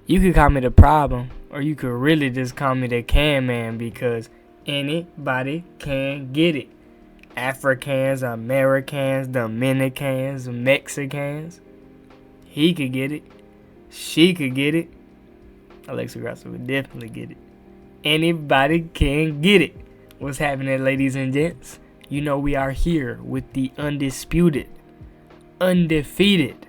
You could call me the problem, or you could really just call me the can man, because anybody can get it. Africans, Americans, Dominicans, Mexicans. He could get it. She could get it. Alexa Grasso would definitely get it. Anybody can get it. What's happening, ladies and gents? You know we are here with the undisputed, undefeated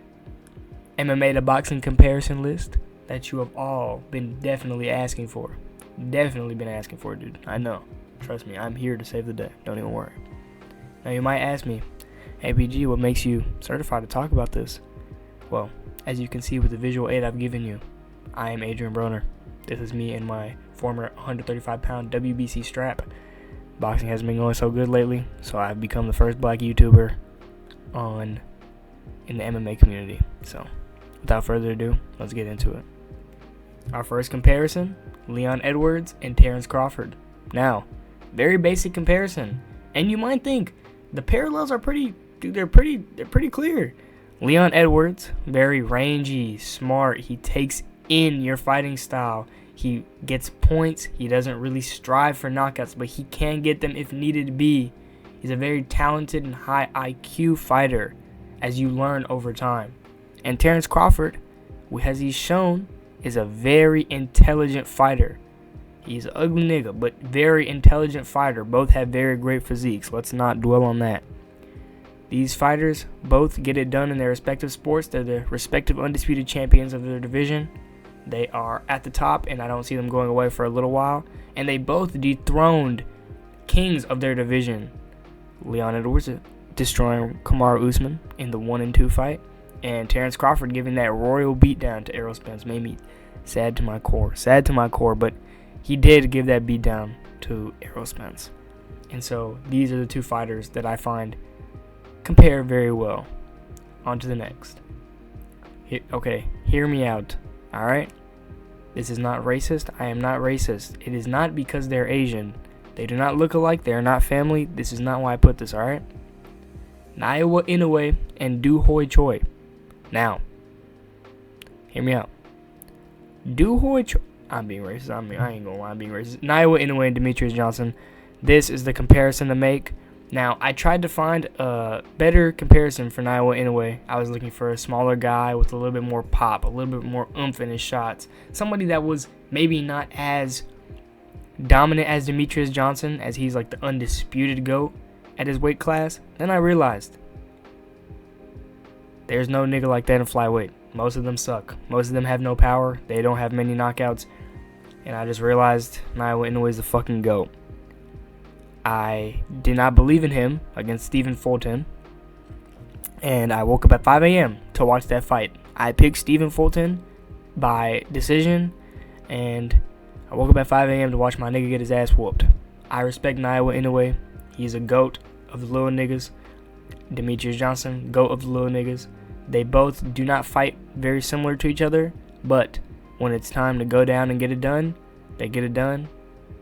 MMA to boxing comparison list that you have all been definitely asking for. Definitely been asking for, dude. I know. Trust me, I'm here to save the day. Don't even worry. Now you might ask me, hey PG, what makes you certified to talk about this? Well, as you can see with the visual aid I've given you, I am Adrian Broner. This is me and my former 135-pound WBC strap. Boxing hasn't been going so good lately, so I've become the first black YouTuber in the MMA community. So, without further ado, let's get into it. Our first comparison, Leon Edwards and Terrence Crawford. Now, very basic comparison, and you might think the parallels are pretty clear. Leon Edwards, very rangy, smart. He takes in your fighting style. He gets points. He doesn't really strive for knockouts, but he can get them if needed to be. He's a very talented and high IQ fighter, as you learn over time. And Terrence Crawford, as he's shown, is a very intelligent fighter. He's an ugly nigga, but very intelligent fighter. Both have very great physiques. Let's not dwell on that. These fighters both get it done in their respective sports. They're the respective undisputed champions of their division. They are at the top, and I don't see them going away for a little while. And they both dethroned kings of their division. Leon Edwards destroying Kamaru Usman in the 1 and 2 fight. And Terrence Crawford giving that royal beatdown to Errol Spence made me sad to my core. Sad to my core, but he did give that beatdown to Errol Spence. And so these are the two fighters that I find compare very well. On to the next. Okay, hear me out. Alright? This is not racist. I am not racist. It is not because they're Asian. They do not look alike. They are not family. This is not why I put this, alright? Inoue and Choi. Now, hear me out. Choi. I'm being racist. I ain't gonna lie, I'm being racist. Inoue and Demetrius Johnson. This is the comparison to make. Now, I tried to find a better comparison for Inoue. I was looking for a smaller guy with a little bit more pop, a little bit more oomph in his shots. Somebody that was maybe not as dominant as Demetrius Johnson, as he's like the undisputed GOAT at his weight class. Then I realized there's no nigga like that in flyweight. Most of them suck. Most of them have no power. They don't have many knockouts. And I just realized Inoue is the fucking GOAT. I did not believe in him against Stephen Fulton. And I woke up at 5 a.m. to watch that fight. I picked Stephen Fulton by decision. And I woke up at 5 a.m. to watch my nigga get his ass whooped. I respect Inoue. He's a GOAT of the little niggas. Demetrius Johnson, GOAT of the little niggas. They both do not fight very similar to each other, but when it's time to go down and get it done, they get it done.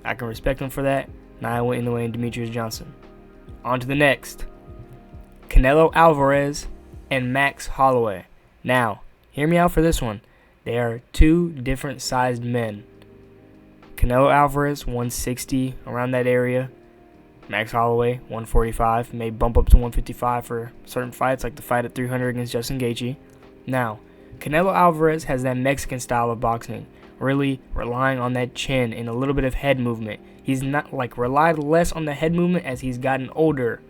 I can respect them for that. Inoue and Demetrius Johnson. On to the next. Canelo Alvarez and Max Holloway. Now, hear me out for this one. They are two different sized men. Canelo Alvarez, 160, around that area. Max Holloway, 145, may bump up to 155 for certain fights, like the fight at 300 against Justin Gaethje. Now, Canelo Alvarez has that Mexican style of boxing, really relying on that chin and a little bit of head movement. He's not relied less on the head movement as he's gotten older,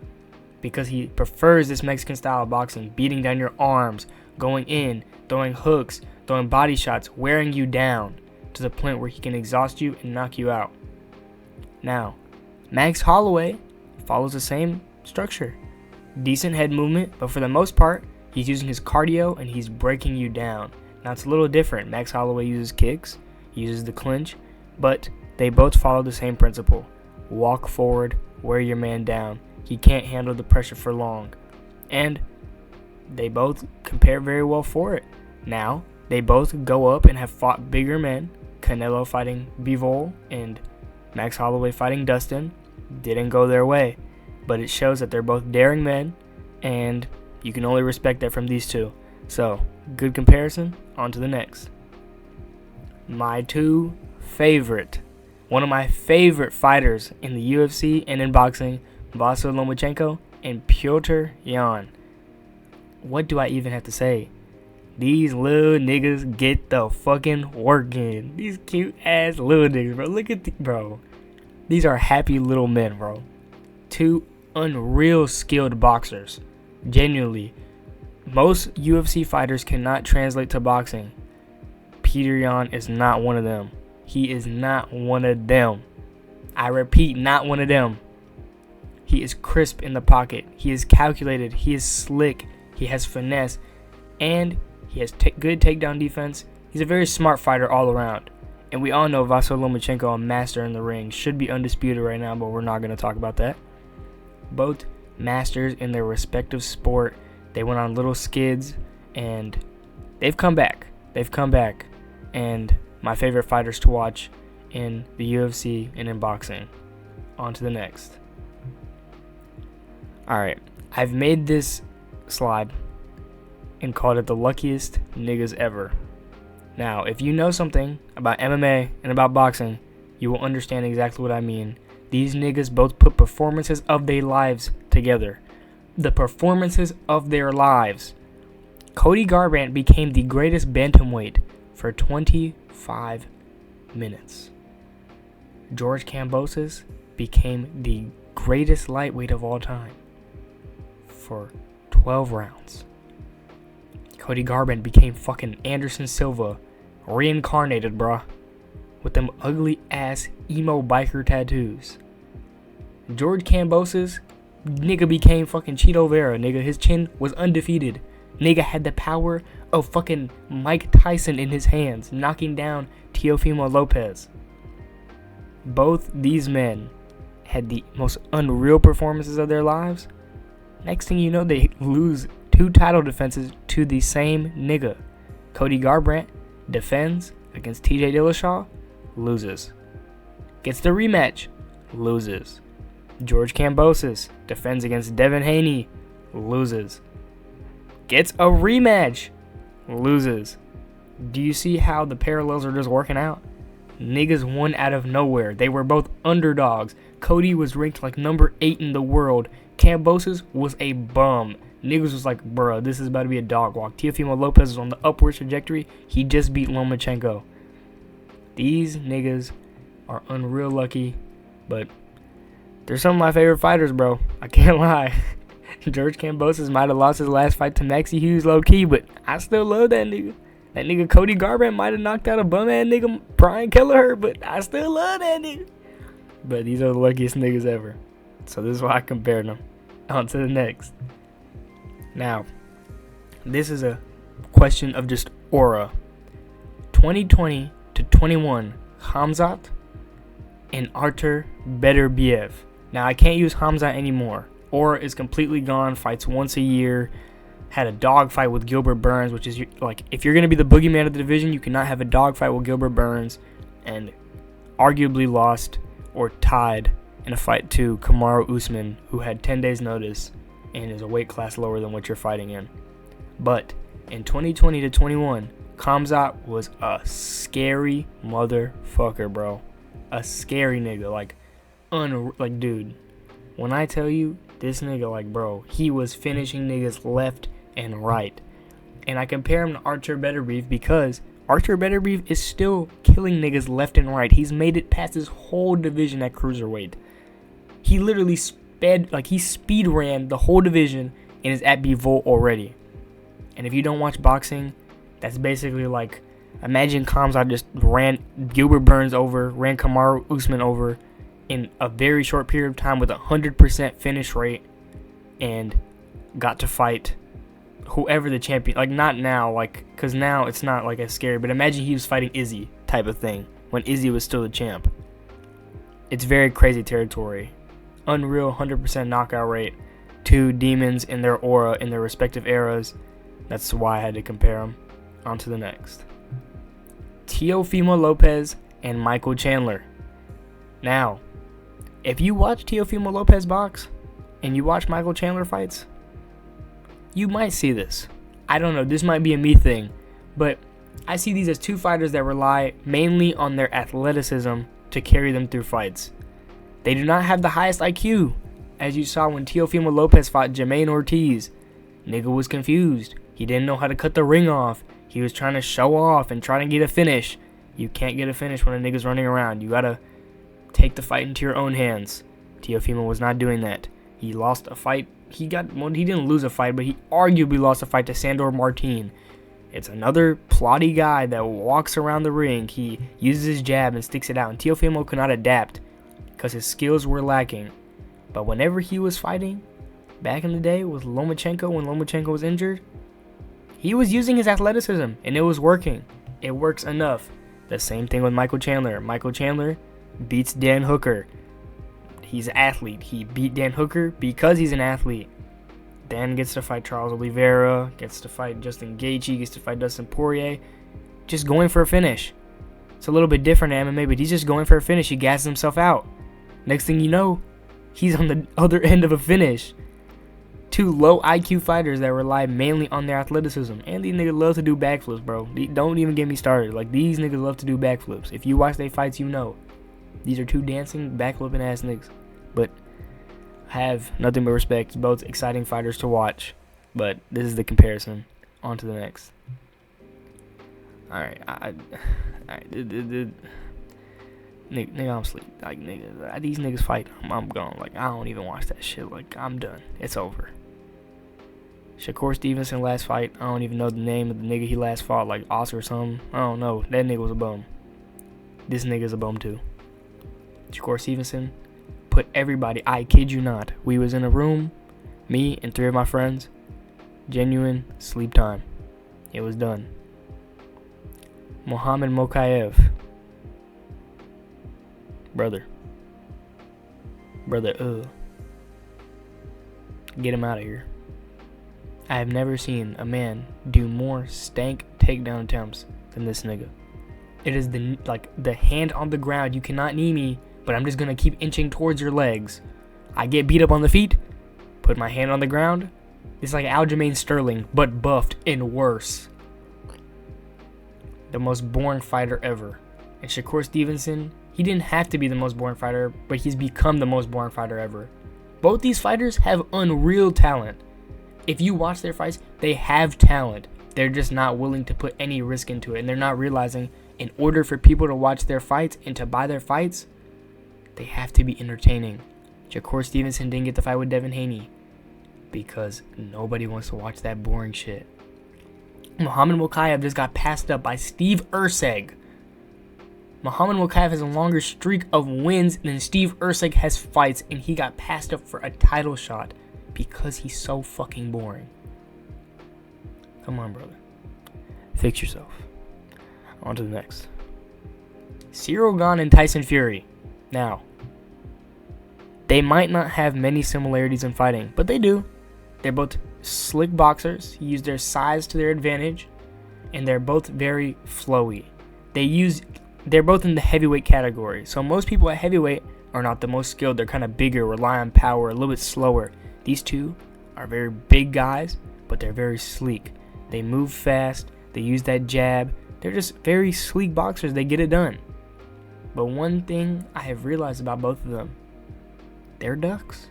because he prefers this Mexican style of boxing, beating down your arms, going in, throwing hooks, throwing body shots, wearing you down to the point where he can exhaust you and knock you out. Now, Max Holloway follows the same structure. Decent head movement, but for the most part, he's using his cardio and he's breaking you down. Now, it's a little different. Max Holloway uses kicks, he uses the clinch, but they both follow the same principle. Walk forward, wear your man down. He can't handle the pressure for long. And they both compare very well for it. Now, they both go up and have fought bigger men. Canelo fighting Bivol and Max Holloway fighting Dustin. Didn't go their way, but it shows that they're both daring men, and you can only respect that from these two. So, good comparison. On to the next. my one of my favorite fighters in the UFC and in boxing, Vasyl Lomachenko and Petr Yan. What do I even have to say? These little niggas get the fucking work in. These cute ass little niggas, bro. Look at bro. These are happy little men, bro. Two unreal skilled boxers. Genuinely. Most UFC fighters cannot translate to boxing. Petr Yan is not one of them. He is not one of them. I repeat, not one of them. He is crisp in the pocket. He is calculated. He is slick. He has finesse. And he has good takedown defense. He's a very smart fighter all around. And we all know Vasyl Lomachenko, a master in the ring, should be undisputed right now, but we're not going to talk about that. Both masters in their respective sport. They went on little skids, and they've come back. And my favorite fighters to watch in the UFC and in boxing. On to the next. Alright, I've made this slide and called it the luckiest niggas ever. Now, if you know something about MMA and about boxing, you will understand exactly what I mean. These niggas both put performances of their lives together. The performances of their lives. Cody Garbrandt became the greatest bantamweight for 25 minutes. George Kambosos became the greatest lightweight of all time for 12 rounds. Cody Garbrandt became fucking Anderson Silva, reincarnated, bruh, with them ugly ass emo biker tattoos. George Kambosos, nigga became fucking Chito Vera, nigga. His chin was undefeated. Nigga had the power of fucking Mike Tyson in his hands, knocking down Teofimo Lopez. Both these men had the most unreal performances of their lives. Next thing you know, they lose 2 title defenses to the same nigga. Cody Garbrandt defends against TJ Dillashaw, loses. Gets the rematch, loses. George Kambosos defends against Devin Haney, loses. Gets a rematch, loses. Do you see how the parallels are just working out? Niggas won out of nowhere. They were both underdogs. Cody was ranked like number 8 in the world. Kambosos was a bum. Niggas was like, bruh, this is about to be a dog walk. Teofimo Lopez was on the upward trajectory. He just beat Lomachenko. These niggas are unreal lucky, but they're some of my favorite fighters, bro. I can't lie. George Kambosos might have lost his last fight to Maxie Hughes low-key, but I still love that nigga. That nigga Cody Garbrandt might have knocked out a bum-ass nigga Brian Kelleher, but I still love that nigga. But these are the luckiest niggas ever. So this is why I compared them. On to the next. Now, this is a question of just aura. 2020 to 21, Khamzat and Artur Beterbiev. Now, I can't use Khamzat anymore. Aura is completely gone, fights once a year. Had a dogfight with Gilbert Burns, which is like, if you're going to be the boogeyman of the division, you cannot have a dogfight with Gilbert Burns, and arguably lost or tied in a fight to Kamaru Usman, who had 10 days notice and is a weight class lower than what you're fighting in. But in 2020 to 21, Khamzat was a scary motherfucker, bro. A scary nigga, like dude, when I tell you, this nigga, like, bro, he was finishing niggas left and right. And I compare him to Artur Beterbiev because Artur Beterbiev is still killing niggas left and right. He's made it past his whole division at cruiserweight. He literally speed ran the whole division and is at Bivol already. And if you don't watch boxing, that's basically like, imagine Khamzat just ran Gilbert Burns over, ran Kamaru Usman over in a very short period of time with 100% finish rate, and got to fight whoever the champion, like, not now, like, because now it's not like as scary, but imagine he was fighting Izzy type of thing when Izzy was still the champ. It's very crazy territory. Unreal 100% knockout rate. 2 demons in their aura in their respective eras. That's why I had to compare them. On to the next. Teofimo Lopez and Michael Chandler. Now, if you watch Teofimo Lopez box and you watch Michael Chandler fights, you might see this. I don't know, this might be a me thing, but I see these as two fighters that rely mainly on their athleticism to carry them through fights. They do not have the highest IQ, as you saw when Teofimo Lopez fought Jermaine Ortiz. Nigga was confused. He didn't know how to cut the ring off. He was trying to show off and trying to get a finish. You can't get a finish when a nigga's running around. You gotta take the fight into your own hands. Teofimo was not doing that. He lost a fight. He didn't lose a fight, but he arguably lost a fight to Sandor Martin. It's another plotty guy that walks around the ring. He uses his jab and sticks it out. And Teofimo could not adapt because his skills were lacking. But whenever he was fighting, back in the day with Lomachenko, when Lomachenko was injured, he was using his athleticism, and it was working. It works enough. The same thing with Michael Chandler. Michael Chandler beats Dan Hooker. He's an athlete. He beat Dan Hooker because he's an athlete. Dan gets to fight Charles Oliveira, gets to fight Justin Gaethje, gets to fight Dustin Poirier. Just going for a finish. It's a little bit different in MMA, but he's just going for a finish. He gasses himself out. Next thing you know, he's on the other end of a finish. Two low IQ fighters that rely mainly on their athleticism. And these niggas love to do backflips, bro. Don't even get me started. Like, these niggas love to do backflips. If you watch their fights, you know. These are two dancing, backflipping ass niggas. But I have nothing but respect. Both exciting fighters to watch. But this is the comparison. On to the next. Alright. Nigga, I'm asleep. Like, nigga, these niggas fight. I'm gone. Like, I don't even watch that shit. Like, I'm done. It's over. Shakur Stevenson last fight. I don't even know the name of the nigga he last fought. Like, Oscar or something. I don't know. That nigga was a bum. This nigga's a bum too. Shakur Stevenson put everybody, I kid you not, we was in a room, me and 3 of my friends, genuine sleep time. It was done. Muhammed Makhachev. Brother, get him out of here. I have never seen a man do more stank takedown attempts than this nigga. It is the hand on the ground. You cannot knee me, but I'm just gonna keep inching towards your legs. I get beat up on the feet, put my hand on the ground. It's like Aljamain Sterling, but buffed and worse. The most boring fighter ever. And Shakur Stevenson, he didn't have to be the most boring fighter, but he's become the most boring fighter ever. Both these fighters have unreal talent. If you watch their fights, they have talent. They're just not willing to put any risk into it. And they're not realizing in order for people to watch their fights and to buy their fights, they have to be entertaining. Shakur Stevenson didn't get the fight with Devin Haney because nobody wants to watch that boring shit. Muhammad Makhachev just got passed up by Steve Erceg. Muhammad Makhachev has a longer streak of wins than Steve Erceg has fights, and he got passed up for a title shot because he's so fucking boring. Come on, brother. Fix yourself. On to the next. Ciryl Gane and Tyson Fury. Now, they might not have many similarities in fighting, but they do. They're both slick boxers, use their size to their advantage, and they're both very flowy. They're both in the heavyweight category. So most people at heavyweight are not the most skilled. They're kind of bigger, rely on power, a little bit slower. These two are very big guys, but they're very sleek. They move fast. They use that jab. They're just very sleek boxers. They get it done. But one thing I have realized about both of them, they're ducks.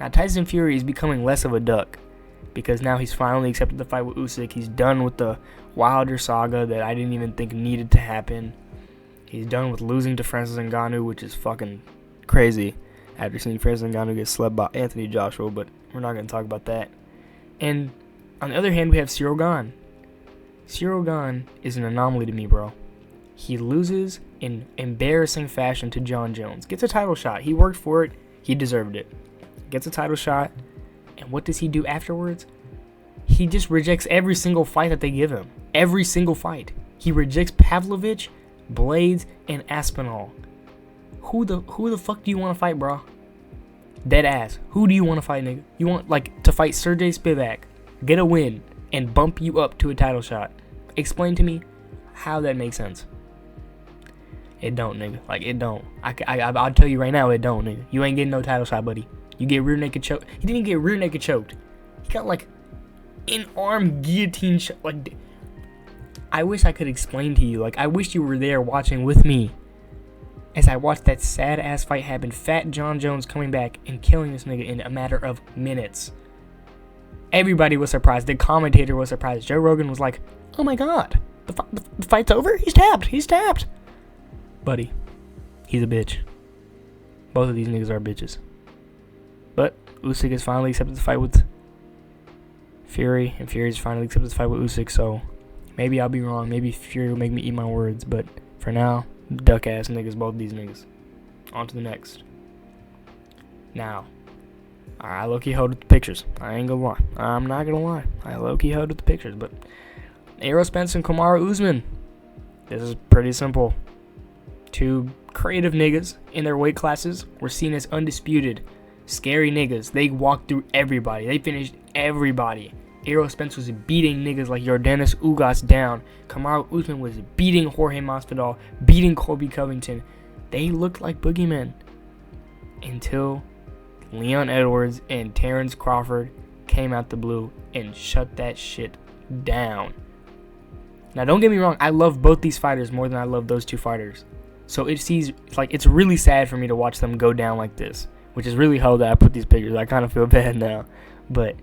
Now Tyson Fury is becoming less of a duck because now he's finally accepted the fight with Usyk. He's done with the Wilder saga that I didn't even think needed to happen. He's done with losing to Francis Ngannou, which is fucking crazy after seeing Francis Ngannou get slept by Anthony Joshua, but we're not going to talk about that. And on the other hand, we have Ciryl Gane. Ciryl Gane is an anomaly to me, bro. He loses in embarrassing fashion to John Jones. Gets a title shot. He worked for it. He deserved it. Gets a title shot. And what does he do afterwards? He just rejects every single fight that they give him. Every single fight. He rejects Pavlovich, Blades, and Aspinall. Who the fuck do you want to fight, bro? Dead ass. Who do you want to fight, nigga? You want, to fight Sergey Spivak, get a win, and bump you up to a title shot. Explain to me how that makes sense. It don't, nigga. It don't. I'll tell you right now, it don't, nigga. You ain't getting no title shot, buddy. You get rear naked choked. He didn't get rear naked choked. He got, in-arm guillotine shot. I wish I could explain to you. Like, I wish you were there watching with me as I watched that sad-ass fight happen. Fat John Jones coming back and killing this nigga in a matter of minutes. Everybody was surprised. The commentator was surprised. Joe Rogan was like, oh my god, the fight's over? He's tapped. Buddy, he's a bitch. Both of these niggas are bitches. But Usyk has finally accepted the fight with Fury, and Fury's finally accepted the fight with Usyk, so maybe I'll be wrong. Maybe Fury will make me eat my words, but for now, duck-ass niggas, both of these niggas. On to the next. Now, I low-key hoed with the pictures. I ain't gonna lie. I'm not gonna lie. I low-key hoed with the pictures, but Spence and Usman. This is pretty simple. Two creative niggas in their weight classes were seen as undisputed. Scary niggas. They walked through everybody. They finished everybody. Spence was beating niggas like Yordenis Ugas down. Kamaru Usman was beating Jorge Masvidal, beating Colby Covington. They looked like boogeymen until Leon Edwards and Terrence Crawford came out the blue and shut that shit down. Now, don't get me wrong. I love both these fighters more than I love those two fighters. So it's really sad for me to watch them go down like this, which is really how that I put these pictures. I kind of feel bad now, but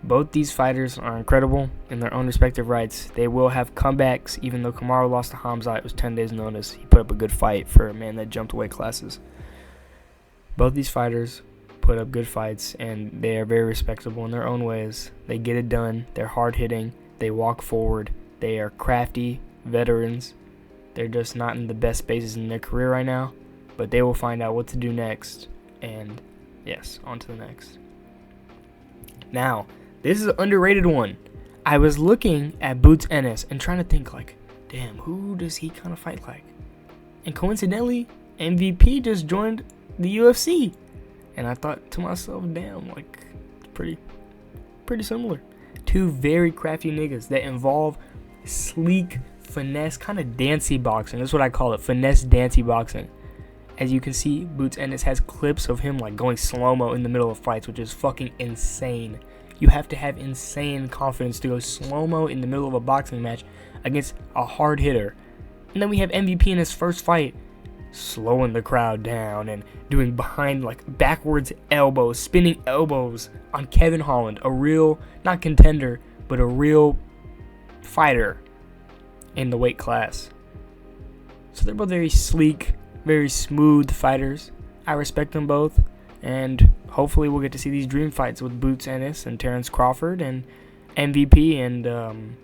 both these fighters are incredible in their own respective rights. They will have comebacks, even though Kamaru lost to Khamzat. It was 10 days notice. He put up a good fight for a man that jumped weight classes. Both these fighters put up good fights, and they are very respectable in their own ways. They get it done. They're hard-hitting. They walk forward. They are crafty veterans. They're just not in the best spaces in their career right now, but they will find out what to do next. And yes, on to the next. Now, this is an underrated one. I was looking at Boots Ennis and trying to think, like, damn, who does he kind of fight like? And coincidentally, MVP just joined the UFC. And I thought to myself, damn, like, pretty similar. Two very crafty niggas that involve sleek, finesse, kind of dancey boxing. That's what I call it, finesse dancey boxing. As you can see, Boots Ennis has clips of him like going slow-mo in the middle of fights, which is fucking insane. You have to have insane confidence to go slow-mo in the middle of a boxing match against a hard hitter. And then we have MVP in his first fight, slowing the crowd down and doing behind, like, backwards elbows, spinning elbows on Kevin Holland, a real, not contender, but a real fighter in the weight class. So they're both very sleek, very smooth fighters. I respect them both, and hopefully we'll get to see these dream fights with Boots Ennis and Terrence Crawford and MVP and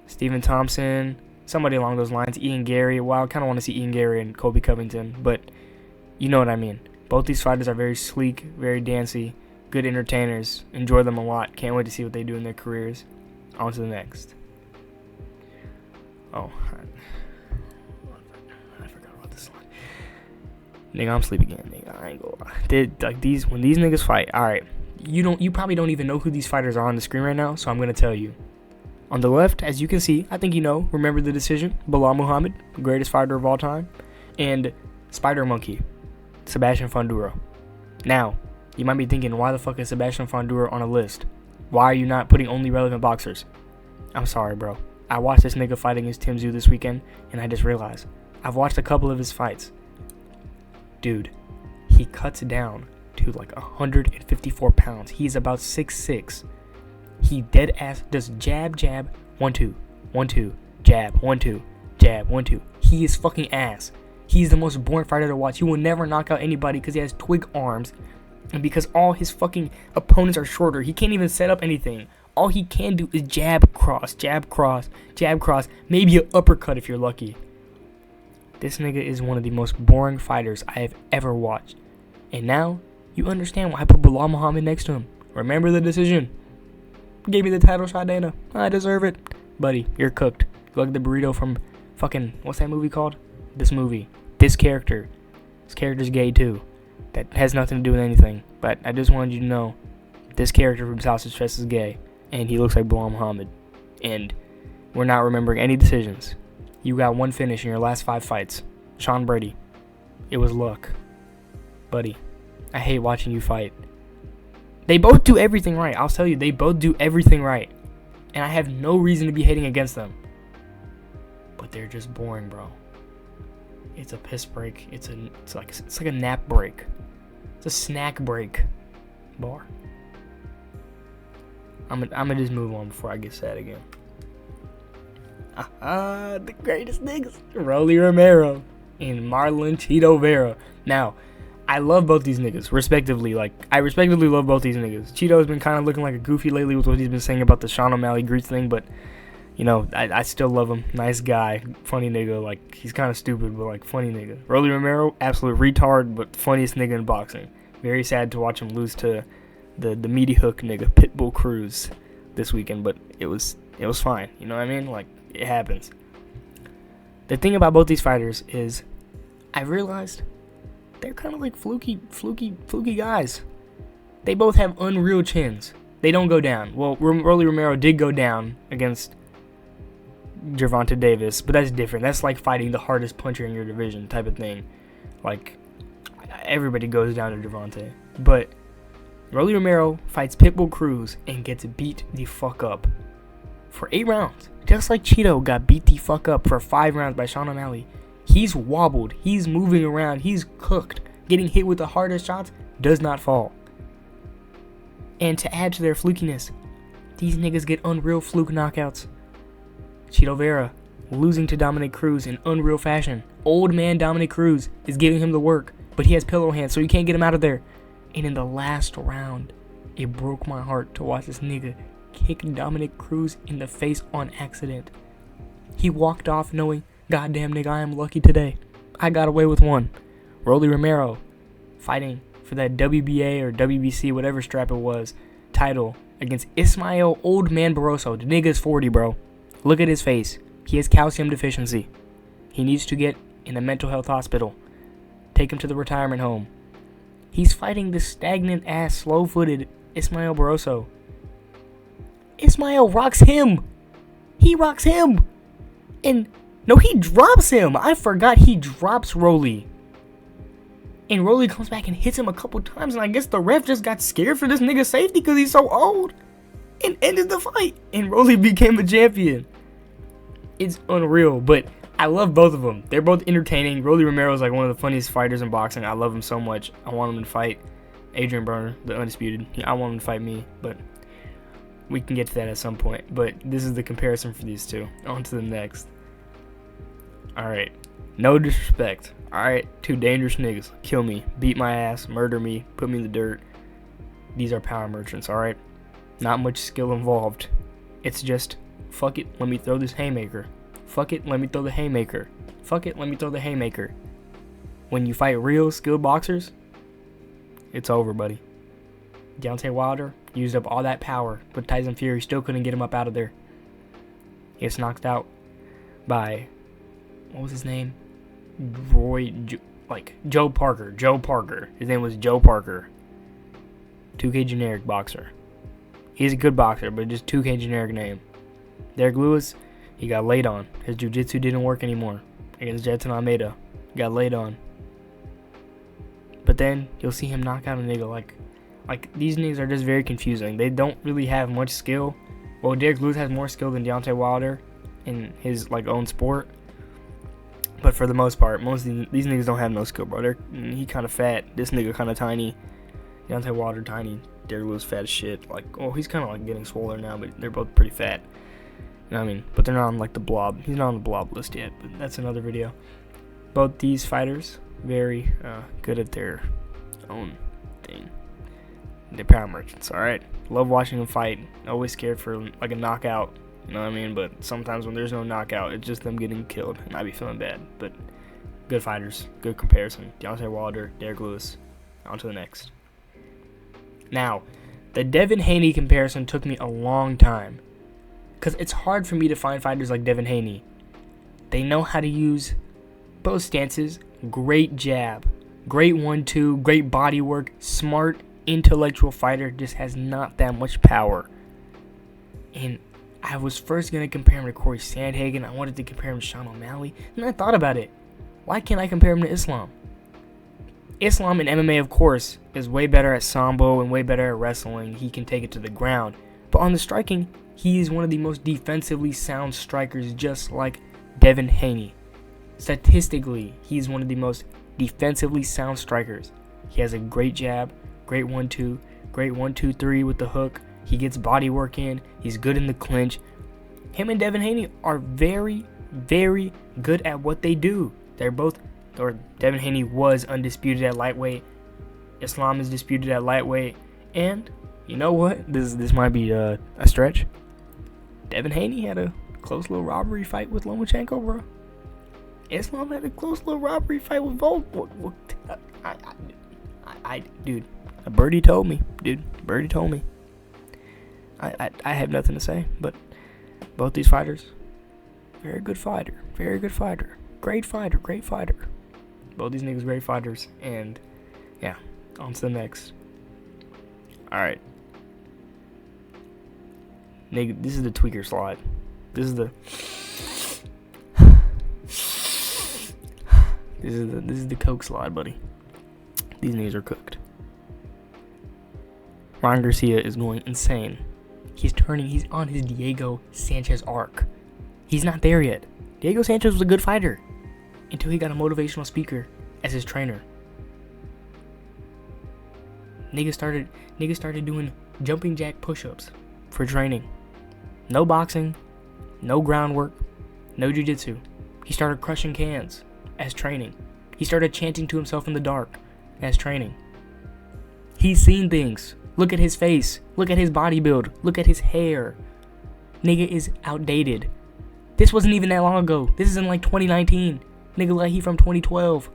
Stephen Thompson, somebody along those lines, Ian Gary. Well, I kind of want to see Ian Gary and Colby Covington, but you know what I mean. Both these fighters are very sleek, very dancey, good entertainers. Enjoy them a lot. Can't wait to see what they do in their careers. On to the next. Oh, I forgot about this one. Nigga, I'm sleepy again, nigga. I ain't gonna lie. When these niggas fight, alright, you probably don't even know who these fighters are on the screen right now, so I'm gonna tell you. On the left, as you can see, I think you know, remember the decision, Bilal Muhammed, the greatest fighter of all time, and Spider Monkey, Sebastian Fundora. Now, you might be thinking, why the fuck is Sebastian Fundora on a list? Why are you not putting only relevant boxers? I'm sorry, bro. I watched this nigga fight against Tim Tszyu this weekend, and I just realized, I've watched a couple of his fights. Dude, he cuts down to like 154 pounds. He's about 6'6". He dead ass does jab, 1-2, 1-2, jab, 1-2, jab, 1-2. He is fucking ass. He's the most boring fighter to watch. He will never knock out anybody because he has twig arms. And because all his fucking opponents are shorter, he can't even set up anything. All he can do is jab, cross, jab, cross, jab, cross. Maybe an uppercut if you're lucky. This nigga is one of the most boring fighters I have ever watched. And now, you understand why I put Bilal Muhammad next to him. Remember the decision. Gave me the title shot, Dana. I deserve it. Buddy, you're cooked. You like the burrito from fucking, what's that movie called? This movie. This character. This character's gay too. That has nothing to do with anything. But I just wanted you to know, this character from Sausage Fest is gay. And he looks like Bilal Muhammad. And we're not remembering any decisions. You got one finish in your last 5 fights. Sean Brady. It was luck. Buddy, I hate watching you fight. They both do everything right. I'll tell you, they both do everything right. And I have no reason to be hating against them. they're just boring, bro. It's a piss break. It's like a nap break. It's a snack break bar. I'm gonna just move on before I get sad again. The greatest niggas. Rolly Romero and Marlon Chito Vera. Now, I love both these niggas, respectively. Like, I respectively love both these niggas. Chito's been kind of looking like a goofy lately with what he's been saying about the Sean O'Malley Grease thing, but, you know, I still love him. Nice guy, funny nigga. Like, he's kind of stupid, but, like, funny nigga. Rolly Romero, absolute retard, but funniest nigga in boxing. Very sad to watch him lose to the meaty hook nigga, Pitbull Cruz, this weekend, but it was fine. You know what I mean? Like, it happens. The thing about both these fighters is I realized they're kind of like fluky guys. They both have unreal chins. They don't go down. Well, Rolly Romero did go down against Gervonta Davis, but that's different. That's like fighting the hardest puncher in your division type of thing. Like, everybody goes down to Gervonta. But Rolly Romero fights Pitbull Cruz and gets beat the fuck up for 8 rounds. Just like Chito got beat the fuck up for 5 rounds by Sean O'Malley. He's wobbled. He's moving around. He's cooked. Getting hit with the hardest shots, does not fall. And to add to their flukiness, these niggas get unreal fluke knockouts. Chito Vera losing to Dominic Cruz in unreal fashion. Old man Dominic Cruz is giving him the work, but he has pillow hands, so you can't get him out of there. And in the last round, it broke my heart to watch this nigga kick Dominic Cruz in the face on accident. He walked off knowing, goddamn nigga, I am lucky today. I got away with one. Rolly Romero fighting for that WBA or WBC, whatever strap it was, title against Ismael Old Man Barroso. The nigga's 40, bro. Look at his face. He has calcium deficiency. He needs to get in a mental health hospital. Take him to the retirement home. He's fighting this stagnant-ass, slow-footed Ismael Barroso. Ismael rocks him. He rocks him. And, no, he drops him. I forgot he drops Rolly. And Rolly comes back and hits him a couple times, and I guess the ref just got scared for this nigga's safety because he's so old. And ended the fight. And Rolly became a champion. It's unreal, but I love both of them. They're both entertaining. Rolly Romero is like one of the funniest fighters in boxing. I love him so much. I want him to fight Adrian Broner, the Undisputed. I want him to fight me, but we can get to that at some point. But this is the comparison for these two. On to the next. Alright. No disrespect. Alright. 2 dangerous niggas. Kill me. Beat my ass. Murder me. Put me in the dirt. These are power merchants, alright? Not much skill involved. It's just, fuck it, let me throw this haymaker. Fuck it, let me throw the haymaker. Fuck it, let me throw the haymaker. When you fight real skilled boxers, it's over, buddy. Deontay Wilder used up all that power, but Tyson Fury still couldn't get him up out of there. He gets knocked out by, what was his name? Joe Parker. Joe Parker. His name was Joe Parker. 2K generic boxer. He's a good boxer, but just 2K generic name. Derek Lewis, he got laid on. His jiu-jitsu didn't work anymore. Against Jetson Almeida. Got laid on. But then, you'll see him knock out a nigga like these niggas are just very confusing. They don't really have much skill. Well, Derek Lewis has more skill than Deontay Wilder in his, own sport. But for the most part, most of these niggas don't have no skill, bro. He kind of fat. This nigga kind of tiny. Deontay Wilder tiny. Derek Lewis fat as shit. He's kind of getting swollen now, but they're both pretty fat. You know what I mean? But they're not on the blob. He's not on the blob list yet, but that's another video. Both these fighters, very good at their own thing. They're power merchants, alright? Love watching them fight. Always scared for a knockout. You know what I mean? But sometimes when there's no knockout, it's just them getting killed, and I be feeling bad. But good fighters, good comparison. Deontay Wilder, Derek Lewis. On to the next. Now, the Devin Haney comparison took me a long time. Because it's hard for me to find fighters like Devin Haney. They know how to use both stances. Great jab. Great 1-2. Great body work. Smart, intellectual fighter. Just has not that much power. And I was first going to compare him to Corey Sandhagen. I wanted to compare him to Sean O'Malley. And I thought about it. Why can't I compare him to Islam? Islam in MMA, of course, is way better at sambo and way better at wrestling. He can take it to the ground. But on the striking, he is one of the most defensively sound strikers, just like Devin Haney. Statistically, he's one of the most defensively sound strikers. He has a great jab, great 1-2, great 1-2-3 with the hook. He gets body work in. He's good in the clinch. Him and Devin Haney are very, very good at what they do. Devin Haney was undisputed at lightweight. Islam is disputed at lightweight. And you know what? This might be a stretch. Devin Haney had a close little robbery fight with Lomachenko, bro. Islam had a close little robbery fight with Volk. Dude, a birdie told me. I have nothing to say, but both these fighters, very good fighter. Great fighter. Both these niggas great fighters, and yeah, on to the next. Alright. Nigga, this is the tweaker slide. This is the coke slide, buddy. These niggas are cooked. Ryan Garcia is going insane. He's on his Diego Sanchez arc. He's not there yet. Diego Sanchez was a good fighter until he got a motivational speaker as his trainer. Niggas started doing jumping jack push-ups for training. No boxing, no groundwork, no jiu-jitsu. He started crushing cans as training. He started chanting to himself in the dark as training. He's seen things. Look at his face. Look at his body build. Look at his hair. Nigga is outdated. This wasn't even that long ago. This is in like 2019. Nigga like he from 2012.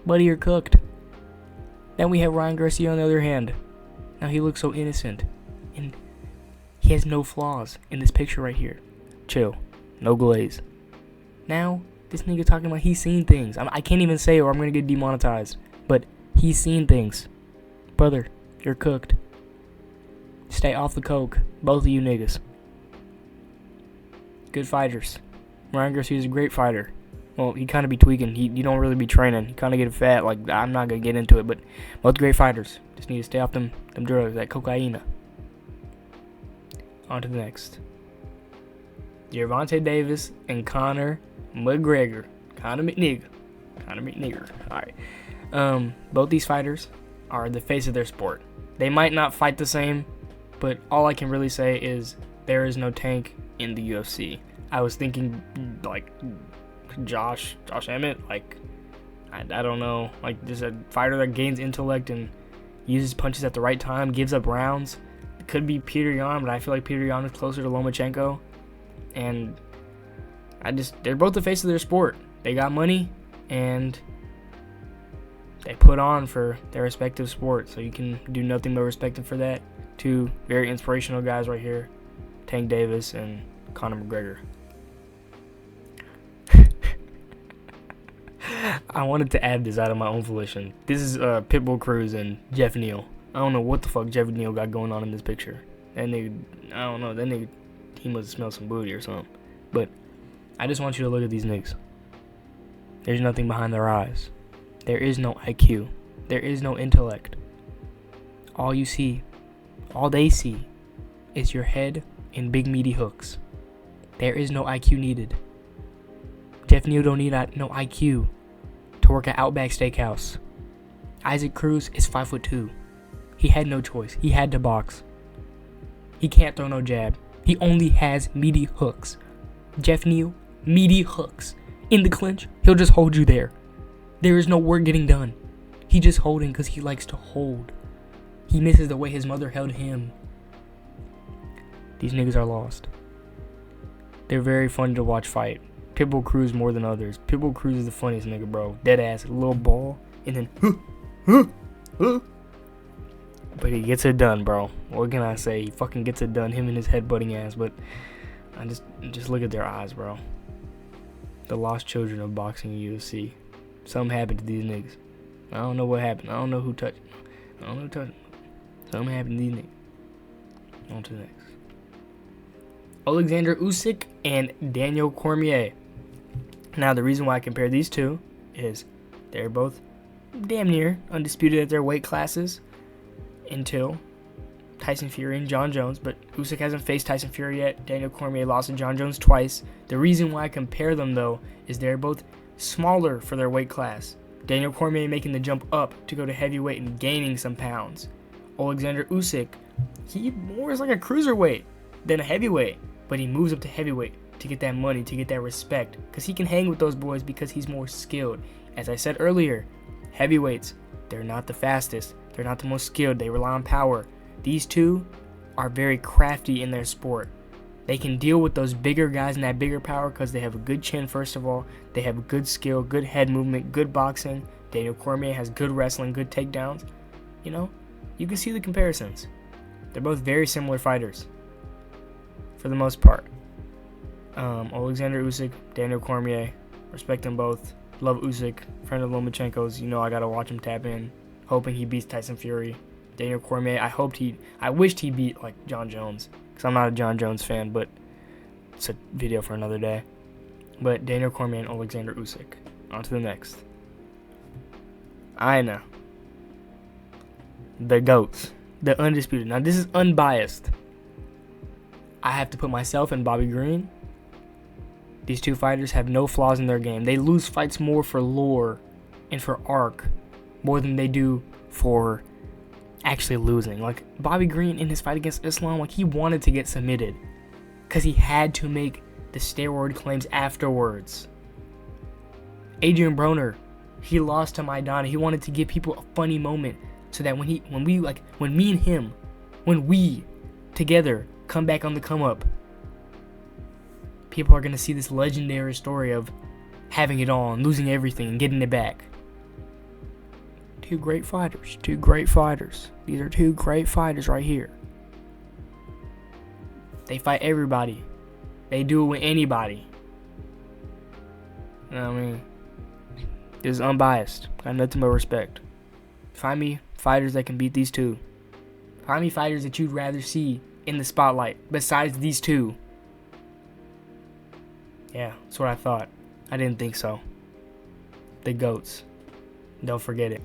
Buddy, you're cooked. Then we have Ryan Garcia on the other hand. Now he looks so innocent. And he has no flaws in this picture right here. Chill. No glaze. Now, this nigga talking about he's seen things. I can't even say it or I'm going to get demonetized. But he's seen things. Brother, you're cooked. Stay off the coke. Both of you niggas. Good fighters. Ryan Garcia's a great fighter. Well, he kind of be tweaking. You don't really be training. He kind of get fat. Like, I'm not going to get into it. But both great fighters. Just need to stay off them drugs. That cocaine. On to the next. Gervonta Davis and Conor McGregor. Conor McNigger. Alright. Both these fighters are the face of their sport. They might not fight the same, but all I can really say is there is no Tank in the UFC. I was thinking like Josh Emmett, like I don't know, like just a fighter that gains intellect and uses punches at the right time, gives up rounds. It could be Peter Yan, but I feel like Peter Yan is closer to Lomachenko, and they're both the face of their sport. They got money and they put on for their respective sports, so you can do nothing but respect them for that. Two very inspirational guys right here, Tank Davis and Conor McGregor. I wanted to add this out of my own volition. This is Pitbull Cruz and Jeff Neal. I don't know what the fuck Jeff Neal got going on in this picture. That nigga, I don't know. That nigga, he must smell some booty or something. But I just want you to look at these niggas. There's nothing behind their eyes. There is no IQ. There is no intellect. All you see, all they see, is your head and big meaty hooks. There is no IQ needed. Jeff Neal don't need no IQ to work at Outback Steakhouse. Isaac Cruz is 5'2". He had no choice. He had to box. He can't throw no jab. He only has meaty hooks. Jeff Neal, meaty hooks. In the clinch, he'll just hold you there. There is no work getting done. He just holding because he likes to hold. He misses the way his mother held him. These niggas are lost. They're very fun to watch fight. Pitbull Cruz more than others. Pitbull Cruz is the funniest nigga, bro. Dead ass, a little ball, and then But he gets it done, bro. What can I say? He fucking gets it done. Him and his head-butting ass. But I just look at their eyes, bro. The lost children of boxing and UFC. Something happened to these niggas. I don't know what happened. I don't know who touched them. I don't know who touched them. Something happened to these niggas. On to the next. Alexander Usyk and Daniel Cormier. Now, the reason why I compare these two is they're both damn near undisputed at their weight classes until Tyson Fury and Jon Jones, but Usyk hasn't faced Tyson Fury yet. Daniel Cormier lost to Jon Jones twice. The reason why I compare them, though, is they're both smaller for their weight class. Daniel Cormier making the jump up to go to heavyweight and gaining some pounds. Alexander Usyk, he more is like a cruiserweight than a heavyweight, but he moves up to heavyweight to get that money, to get that respect, because he can hang with those boys because he's more skilled. As I said earlier, heavyweights, they're not the fastest, they're not the most skilled, they rely on power. These two are very crafty in their sport. They can deal with those bigger guys and that bigger power because they have a good chin, first of all. They have good skill, good head movement, good boxing. Daniel Cormier has good wrestling, good takedowns. You know, you can see the comparisons. They're both very similar fighters for the most part. Alexander Usyk, Daniel Cormier, respect them both. Love Usyk, friend of Lomachenko's. You know I gotta watch him tap in, hoping he beats Tyson Fury. Daniel Cormier, I wished he beat like Jon Jones, because I'm not a Jon Jones fan, but it's a video for another day. But Daniel Cormier and Alexander Usyk. On to the next. Ina. The GOATs. The Undisputed. Now this is unbiased. I have to put myself in Bobby Green. These two fighters have no flaws in their game. They lose fights more for lore and for arc more than they do for actually losing. Like Bobby Green in his fight against Islam, like he wanted to get submitted because he had to make the steroid claims afterwards. Adrian Broner, he lost to Maidana. He wanted to give people a funny moment so that when me and him, when we together come back on the come up, people are gonna see this legendary story of having it all and losing everything and getting it back. Two great fighters. These are two great fighters right here. They fight everybody. They do it with anybody. You know what I mean? This is unbiased. Got nothing but respect. Find me fighters that can beat these two. Find me fighters that you'd rather see in the spotlight besides these two. Yeah, that's what I thought. I didn't think so. The GOATs. Don't forget it.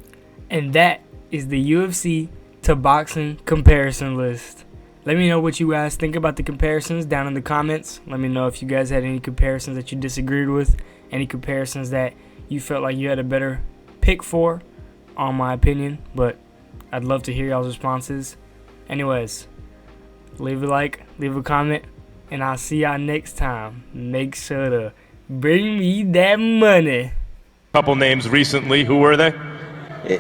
And that is the UFC to boxing comparison list. Let me know what you guys think about the comparisons down in the comments. Let me know if you guys had any comparisons that you disagreed with. Any comparisons that you felt like you had a better pick for, on my opinion. But I'd love to hear y'all's responses. Anyways, leave a like, leave a comment, and I'll see y'all next time. Make sure to bring me that money. Couple names recently. Who were they?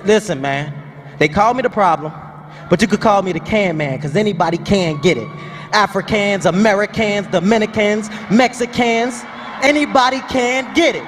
Listen, man. They call me the problem, but you could call me the can man, because anybody can get it. Africans, Americans, Dominicans, Mexicans, anybody can get it.